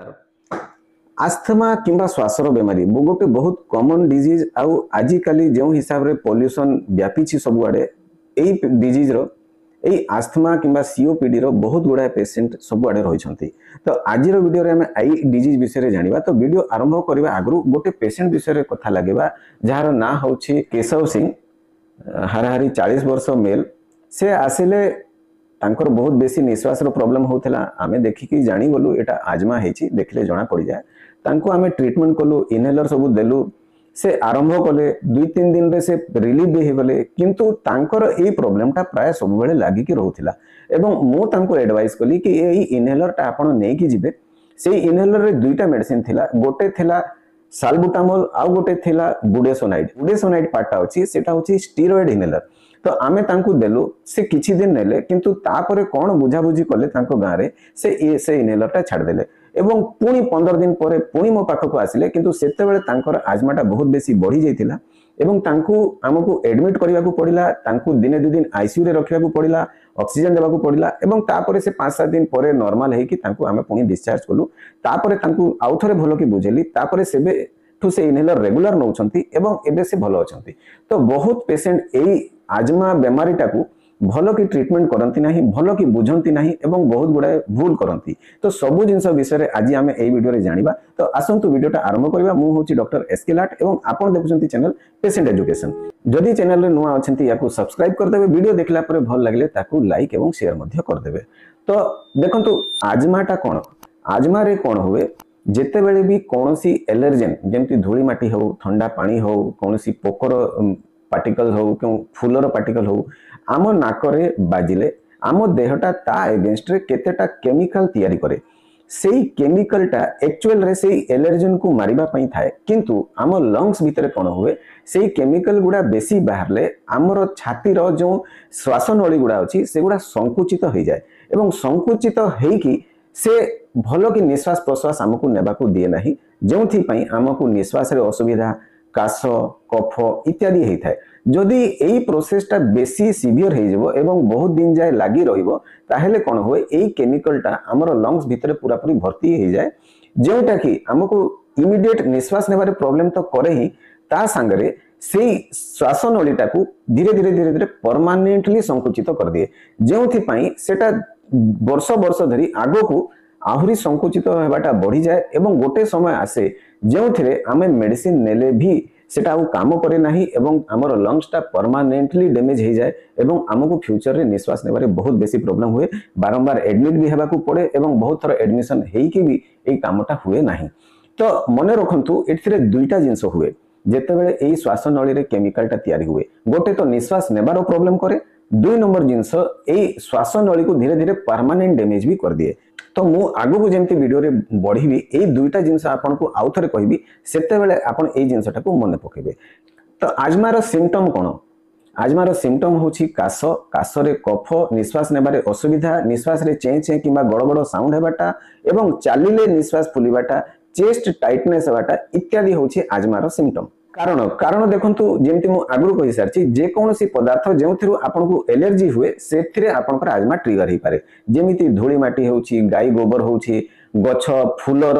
नमस्कार। आस्थमा किंबा श्वासर बेमारी गोटे बहुत कॉमन डिजीज आउ आजिकली जो हिसाब रे पॉल्यूशन व्यापी सबुआड़े यही डिजीज रो यही आस्थमा किंबा सीओपीडी रो बहुत गुड़ा पेसेंट सबुआड़े रही। तो आज वीडियो आम आई डिजीज विषय जानिबा। तो वीडियो आरंभ करने आगु गोटे पेसेंट विषय कथा लगे जार ना हूँ केशव सिंह हाराहारी 40 वर्ष मेल। से आसिले तांकर बहुत बेसी निश्वास प्रॉब्लम होता आमे देखिकी जानी गलु एटा आजमा हेची देखले जना पड़ जाए। तांको आमे ट्रीटमेंट कलु इनहेलर सब देलु से आरंभ कले 2-3 दिन रे से रिलीफ भी हो गले किंतु तांकर ए प्रॉब्लमटा प्राय सब बेले लागी कि रहउथिला एवं मो तांको एडवाइस कली कि एही इनहेलरटा आपण नै कि जिवे। से इनहेलर रे दुईटा मेडिसिन थिला, गोटे थिला साल्बुटामोल आउ गोटे थिला बुडेसोनाइड। बुडेसोनाइड पार्टा अछि सेटा होछि स्टेरॉइड इनहेलर। तो आमे तांकु देलु से किछि दिन नेले किंतु तापरे कोन बुझाबुझी कले तांको गाँ रे से इनहेलरटा छाड़ देले एवं पुणी 15 दिन पर पुणी मो पाखक आसिले किंतु सेते बेले तांकर आजमाटा बहुत बेसी बढ़ी जाइतिला एवं तांकु हमकु एडमिट करियाकु पड़िला। तांकु दिने 2 दिन आईसीयू रे रखियाकु पड़िला, ऑक्सीजन देबाकु पड़िला एवं तापरे से 5-7 दिन पर नॉर्मल हेकी तांकु आमे पुणी डिस्चार्ज कलु। तापरे तांकु आउथरे भलो की बुझेली तापरे सेबे ठु से इनहेलर रेगुलर नउछंती एवं एबे से भलो अछंती। तो बहुत पेशेंट एई आजमा बेमारीटा को भलो की ट्रीटमेंट करंती नाही, भलो की बुझंती नाही एवं बहुत गुड़ाए भूल करंती। तो सबु जिंस विषय आज आमे एई वीडियो रे जानिबा। तो आसंतु वीडियोटा आरंभ करबा। मु होची डॉक्टर एसके लाट एवं आपण देखुछंती चैनल पेशेंट एजुकेशन। जदि चैनल रे नुआ अछंती याकू सब्सक्राइब कर देबे, वीडियो देखला परे भल लागले ताकू लाइक एवं शेयर मध्य कर देबे। तो देखंतु आजमाटा कोन, आजमा रे कोन हुए जेते बेले भी कोनोसी एलर्जेन जेमति धूली माटी हो, ठंडा पानी हो, कोनोसी पोकर पार्टिकल हो, क्यों फूलर पार्टिकल हो आम नाकरे बाजिले आम देहटा ता एगेंस्ट रे केतेटा केमिकल तैयारी करे। सेई केमिकलटा एक्चुअल रे सेई एलर्जेन को मारिबा पई थाए किंतु आम लंग्स भितरे कोन हुए सेई केमिकल गुडा बेसी बाहरले आमर छाती रो जो श्वास नळी गुडा अछि से गुडा संकुचित हो जाए एवं संकुचित हेकी से भलो की निश्वास प्रश्वास आमको नेबाकू दिए नाही, जोंथि पई आमको निश्वास रे असुविधा, काश, कफ इत्यादि हेई थाए। जदि एई प्रोसेसटा बेसी सीवियर हे जबो एवं बहुत दिन जाय लागी रहिबो ताहेले कोन होय एई केमिकलटा हमर लंग्स भितरे पूरा पूरी भर्ती हे जाए, जोंटा कि आमको इमीडिएट निश्वास नेबारे प्रॉब्लम तो करे ही ता संगरे सेई श्वास नळीटा को धीरे धीरे परमानेंटली संकुचित कर दिए, जोंथि पई सेटा वर्ष वर्ष धरी आगो को आहुरी संकुचित होबाटा बढ़ी जाए एवं गोटे समय आसे जोंथिरे आमे मेडिसिन नेले भी सेटा आउ काम करे नाही एवं हमर लंग्सटा परमानेंटली डैमेज हो जाए एवं हमको फ्यूचर रे निश्वास नेबारे बहुत बेसी प्रॉब्लम हुए। बारंबार एडमिट भी हेबाकू पड़े एवं बहुत थर एडमिशन हेकी भी एई कामटा हुए नाही। तो मने रखंतु एथिरे दुईटा जिंस हुए जेते बेले एई श्वास नळी रे केमिकलटा तैयारी हुए। गोटे तो निश्वास नेबारो प्रॉब्लम करे, 2 नंबर जिंस एई श्वास नळी को धीरे धीरे परमानेंट डैमेज भी कर दिए। तो मु आगु को जेमती वीडियो रे बढ़ीबी एई दुईटा जिंस आपन को आउ थरे कहबी सेते बेले आपन एई जिंसटा को मने पकेबे। तो आजमार सिम्पटम कोन, आजमार सिम्पटम होछि काश, काश रे कफ, निश्वास नेबारे असुविधा, निश्वास रे चें चें किबा गड़ गड़ साउंड हेबाटा एवं चालिले निश्वास फुलिबाटा, चेस्ट टाइटनेस हेबाटा इत्यादि होछि आजमार सिम्पटम। कारण देखंतु जेमति मु आगु कहि सारछि जे कोनोसी पदार्थ जेउथिरु आपनको एलर्जी हुए सेथिरे आपनकर आजमा ट्रिगर हे पारे। जेमिति धूली माटी होछि, गाई गोबर होछि, गछ फूलर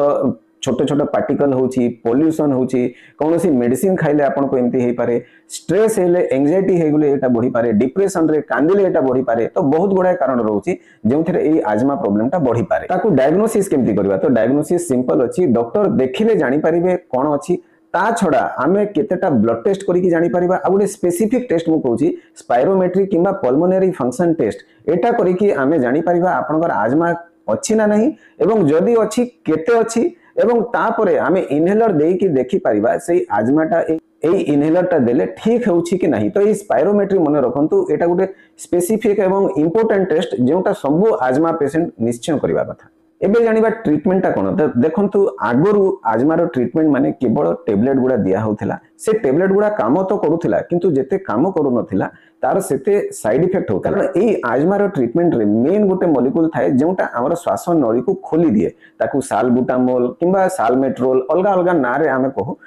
छोट छोट पार्टिकल होछि, पॉल्यूशन होछि, कोनोसी मेडिसिन खाइले आपनको एमति हे पारे, स्ट्रेस हेले एंजाइटी हे गले एटा बढ़ी पारे, डिप्रेशन रे कांदिले एटा बढ़ी पारे। तो बहुत गुडा कारण रहउछि जेउथिरे एई आजमा प्रॉब्लमटा बढ़ी पारे। ताकू डायग्नोसिस केमति करबा? तो डायग्नोसिस सिंपल अछि, डॉक्टर देखिले जानि परिबे कोन अछि। ता छड़ा आमे केतेटा ब्लड टेस्ट करिकि जानि परिबा। आ गुटे स्पेसिफिक टेस्ट मु कहूछि स्पायरोमेट्री किंबा पल्मोनरी फंक्शन टेस्ट, एटा करिकि आमे जानि परिबा आपनकर आजमा अछि ना नहीं एवं जदि अछि केते अछि एवं तापरे आमे इनहेलर देकी देखि परिबा सेई आजमाटा एई इनहेलरटा देले ठीक होउछि कि नहीं। तो एई स्पायरोमेट्री मने रखंतु एटा गुटे स्पेसिफिक एवं इंपोर्टेंट टेस्ट जेउटा सब आजमा पेशेंट निश्चय करिबा कथा। एबे जानिबा ट्रीटमेंटटा कोन। तो देखंतु आगरु आजमार ट्रीटमेंट माने केवल टेबलेट गुडा दिया होथिला। से टेबलेट गुडा काम तो करूथिला किंतु जेते काम करू नथिला तार सेते साइड इफेक्ट होता। एई आजमार ट्रीटमेंट रे मेन गोटे मॉलिक्यूल थाए जेउटा हमर श्वास नळी को खोली दिए, ताकू साल्बुटामोल किंबा साल्मेट्रोल अलगा अलगा ना रे आमे कहू।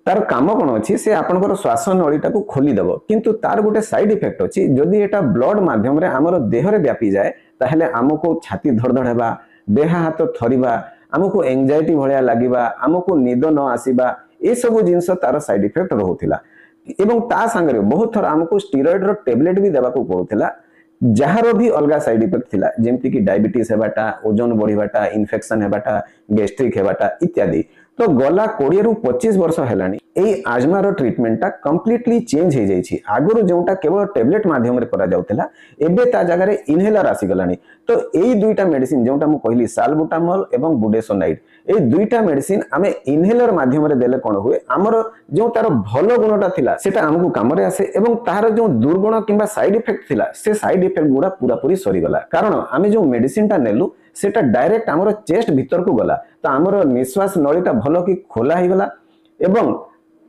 तार काम कोन अछि से आपनकर श्वास नळीटा को खोली देबो किंतु तार गोटे साइड इफेक्ट अछि। जदि एटा ब्लड माध्यम रे हमर देह रे व्यापी जाए ताहेले हमको छाती धड़धड़ हेबा, देह हाथ थरिबा, आमको एंजाइटी भलिया लागिबा आमको निद न आसीबा ए सब जिंस तार साइड इफेक्ट रहउथिला एवं ता संगे बहुत थर आमको स्टेरॉइड रो टेबलेट भी देबा को पड़ुथिला जार भी अलग साइड इफेक्ट थिला जेमति कि डायबिटीज हेबाटा ओजन बढ़िबाटा इन्फेक्शन हेबाटा गैस्ट्रिक हेबाटा इत्यादि तो गला 20 रु 25 वर्ष हेलानी एई आजमा रो ट्रीटमेंट टा कंप्लीटली चेंज हे जाईछि आगुरु जोंटा केवल टेबलेट माध्यम रे करा जाउतला एबे ता जगह रे इनहेलर आसी गलानी तो एई दुईटा मेडिसिन जोंटा मु कहली साल्बुटामॉल एवं बुडेसोनाइड ए दुईटा मेडिसिन आमे इनहेलर माध्यम रे देले कोन हुए हमर जो तार भलो गुणटा थिला सेटा हमकु काम रे आसे एवं तार जो दुर्गुण किंबा साइड इफेक्ट थिला से साइड इफेक्ट गुडा पूरा पूरी सरी गला कारण आमे जो मेडिसिन टा नेलु सेटा डायरेक्ट हमर चेस्ट भीतर को गला तो हमर निश्वास नळीटा भलो की खोला ही गला एवं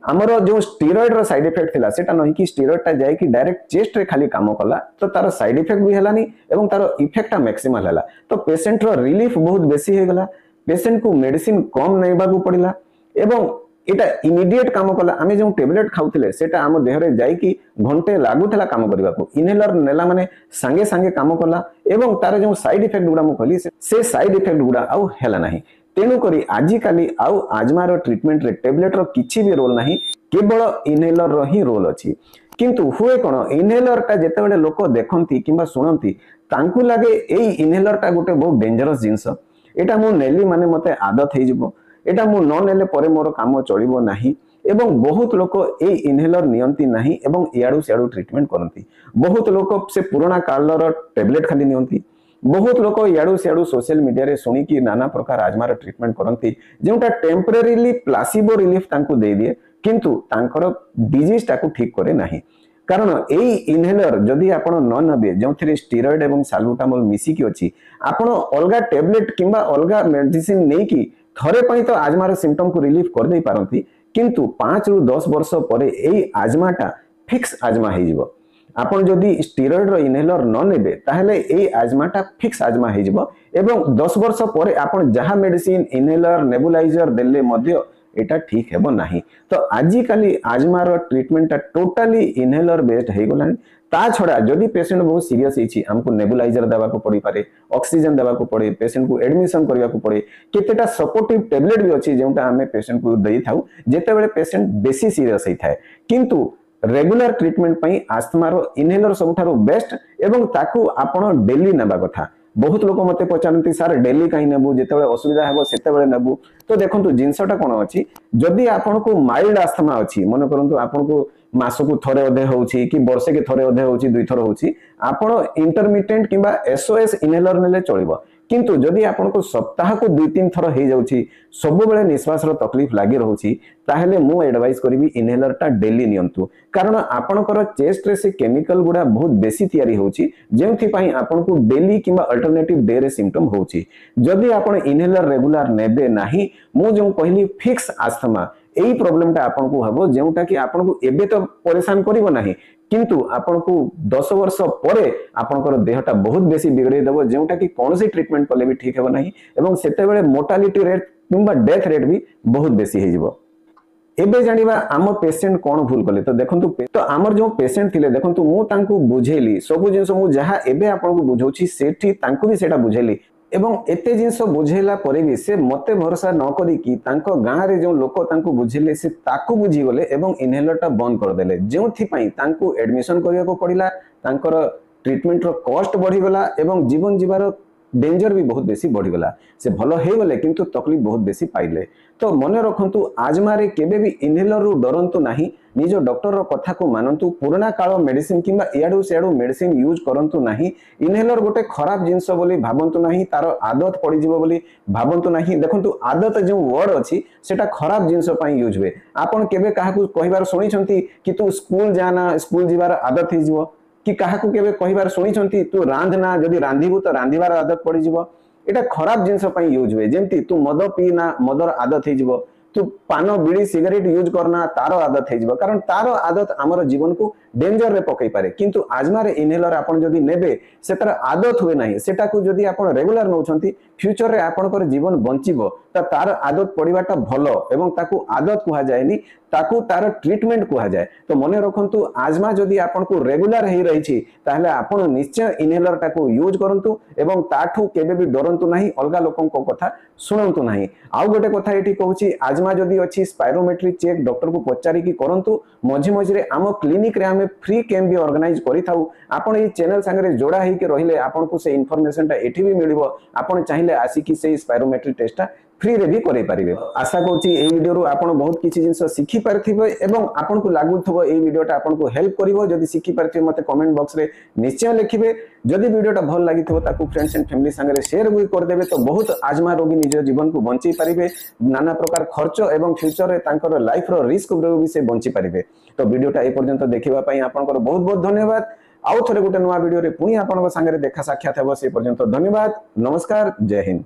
हमर जो स्टेरॉइड रो साइड इफेक्ट थिला सेटा नहीं कि स्टेरॉइड टा जाय कि डायरेक्ट चेस्ट रे खाली काम कला तो तार साइड इफेक्ट भी हलानी एवं तार इफेक्ट मैक्सिमल हला तो पेशेंट रो रिलीफ बहुत बेसी हे गला पेशेंट को मेडिसिन कम नैबा को पड़िला एवं एटा इमीडिएट काम कला आमे जो टेबलेट खाउथिले सेटा हम देह रे जाई कि घंटे लागुथला काम करबा को इनहेलर नेला माने संगे संगे काम कला एवं तार जो साइड इफेक्ट गुडा मु कहली से साइड इफेक्ट गुडा आउ हेला नाही तेणु करी आजि काली आउ आजमा रो ट्रीटमेंट रे टेबलेट रो किछि भी रोल नाही केवल इनहेलर रो ही रोल अछि किंतु हुए कोन इनहेलर टा जेतेबेले लोक देखंती किंबा सुनंती तांकु लागे एई इनहेलर टा गोटे बहुत डेंजरस जिंस एटा मु नेली माने मते आदत हे जिवो एटा मु न नेले परे मोर काम चलिबो नाही एवं बहुत लोक ए इनहेलर नियंती नाही एवं इयाडू सियाडू ट्रीटमेंट करंती बहुत लोक से पुराना कालर टेबलेट खाली नियंती बहुत लोक इयाडू सियाडू सोशल मीडिया रे सुनी कि नाना प्रकार आजमार ट्रीटमेंट करंती जेउटा टेम्परेरीली प्लासिबो रिलीफ तांको दे दिए किंतु तांकर डिजीज टाको ठीक करे नाही कारण एई इनहेलर जदि आपण न नबे जोंथरे स्टेरॉइड एवं साल्बुटामॉल मिसी की अछि आपण अलगा टेबलेट किंबा अलगा मेडिसिन नै कि थरे पई तो आजमार सिम्पटम को रिलीफ कर दे पारंती किंतु 5 रु 10 वर्ष परे एई आजमाटा फिक्स आजमा हे जिवो आपण जदि स्टेरॉइड रो इनहेलर न नेबे ताहले एई आजमाटा फिक्स आजमा हे जिवो एवं 10 वर्ष परे आपण जहा मेडिसिन इनहेलर नेबुलाइजर देले मध्य एटा ठीक हेबो नाही तो आजि काली आजमार ट्रीटमेंट टा टोटली इनहेलर बेस्ड हे गलानी ता छडा जदि पेशेंट बहुत सीरियस हिची हमको नेबुलाइजर देबा को पड़ी पारे ऑक्सीजन देबा को पड़े पेशेंट को एडमिशन करबा को पड़े केतेटा सपोर्टिव टेबलेट भी अछि जेउटा हमें पेशेंट को देई थाउ जेते बेले पेशेंट बेसी सीरियस हे थाए किंतु रेगुलर ट्रीटमेंट पई आस्थमा रो इनहेलर सबठारो बेस्ट एवं ताकू आपण डेली नेबा कथा बहुत लोक मते पचारती सर डेली कहीं नेबू जेते बेले असुविधा हेबो सेते बेले नेबू तो देखंतु जिंसटा कोन अछि जदि आपण को माइल्ड आस्थमा अछि मन करंतु आपण को मासकु थरे अधे होउछि कि वर्षे के थरे अधे होउछि दुई थर होउछि आपण इंटरमिटेंट किबा एसओएस इनहेलर नेले चलिबो किंतु जदि आपण को सप्ताह को 2-3 थर हे जाउछि सब बेले निश्वास रो तकलीफ लागि रहउछि ताहेले मु एडवाइस करिवि इनहेलर टा डेली नियंतु कारण आपणकर चेस्ट रे से केमिकल गुडा बहुत बेसी तयारी होउछि जेंथि पई आपण को डेली किबा अल्टरनेटिव डे रे सिम्पटम होउछि जदि आपण इनहेलर रेगुलर नेबे नाही मु जो कहली फिक्स आस्थमा एई प्रॉब्लम टा आपण को हबो जेउटा कि आपण को एबे तो परेशान करिवो नाही किंतु आपण को 10 वर्ष परे आपनकर देहटा बहुत बेसी बिगड़े देबो जेउटा कि कोनोसी ट्रीटमेंट कले भी ठीक हेबो नाही एवं सेते बेले मोर्टालिटी रेट किंबा डेथ रेट भी बहुत बेसी हे जिवो एबे जानिबा आम पेशेंट कोन भूल कले तो देखंतु तो आमर जो पेशेंट थिले देखंतु मु तांको बुझेली सब जिंस मु जहा एबे आपण को बुझौछि सेठी तांको भी सेटा बुझेली एवं एते जिंस बुझेला परे भी से मते भरोसा न करी कि तांको गां रे जो लोक तांको बुझिले से ताको बुझी गले एवं इनहेलर टा बंद कर देले जेउथि पई तांको एडमिशन करिया को पड़िला तांकर ट्रीटमेंट रो कॉस्ट बढ़ी गला एवं जीवन जीवार डेंजर भी बहुत बेसी बढ़ी गला से भलो हे गले किंतु तकलीफ बहुत बेसी पाइले तो मने रखंतु आजमा रे केबे भी इनहेलर रु डरंतु नाही निजो डॉक्टर रो कथा को मानंतु पुराना काल मेडिसिन किंबा इयाडू सेयाडू मेडिसिन यूज करंतु नाही इनहेलर गोटे खराब जिंस बोली भाबंतु नाही तारो आदत पड़ी जिवो बोली भाबंतु नाही देखंतु आदत जो वर्ड अछि सेटा खराब जिंस पई यूज हुए आपण केबे काहाकू कहिबार सुनी छंती कि तू स्कूल जाना स्कूल जीवार आदत हे जिवो कि काहाकू केबे कहिबार सुनी छंती तू रांधना जदी रांधिबू तो रांधिबार आदत पड़ी जिवो एटा खराब जिंस पई यूज हुए जेंती तू मद पीना मदर आदत हे जिवो तू पान बीड़ी सिगरेट यूज करना तार आदत हे जिवो कारण तार आदत हमर जीवन को डेंजर रे पकई पारे किंतु आजमा रे इनहेलर आपण जदी नेबे सेतर आदत हुए नाही सेटा को जदी आपण रेगुलर नउछंती फ्यूचर रे आपणकर जीवन बंचिबो तार आदत पड़ाटा भल एवं ताकू आदत कह जाएनी ताकू तार ट्रीटमेंट कह जाए। तो मन रखु आजमा जदि आपन को रेगुलर हो रही ताहले आपण निश्चय इनहेलर टाकू यूज करंतु एवं ताठू केबे भी डरंतु नाही, अलगा लोकन को कथा सुनंतु नाही। आउ गोटे कथा एठी कहूची आजमा जदि अछि स्पायरोमेट्री चेक डॉक्टर को पचारि की करंतु। मझे मझे आम क्लिनिक रे आमे फ्री कैंप भी ऑर्गेनाइज करि थाउ। आपण ए चैनल संगे जोड़ा हे के रहिले आपण को से इन्फॉर्मेशन टा एठी भी मिलिबो। आपण चाहिले आसी की से स्पायरोमेट्री टेस्ट टा फ्री रे भी करे पारिबे। आशा करछि ए वीडियो रो आपण बहुत किछि जिंस सिखि पारथिबे एवं आपण को लागुथबो ए वीडियोटा आपण को हेल्प करिवो। जदि सिखि पारथिबे मते कमेंट बॉक्स रे निश्चय लिखिबे। जदि वीडियोटा भल लागिथबो ताकू फ्रेंड्स एंड फैमिली संगे शेयर भी कर देबे तो बहुत आजमा रोगी निज जीवन को बंची पारिबे। नाना प्रकार खर्च एवं फ्यूचर रे तांकर लाइफ रो रिस्क भी से बंची पारिबे। तो वीडियोटा ए पर्यंत देखिबा पई आपनकर बहुत बहुत धन्यवाद। आउ थरे गोटे नवा वीडियो रे पुनी आपनक संगे देखा साक्षात हेबो। से पर्यंत धन्यवाद, नमस्कार, जय हिंद।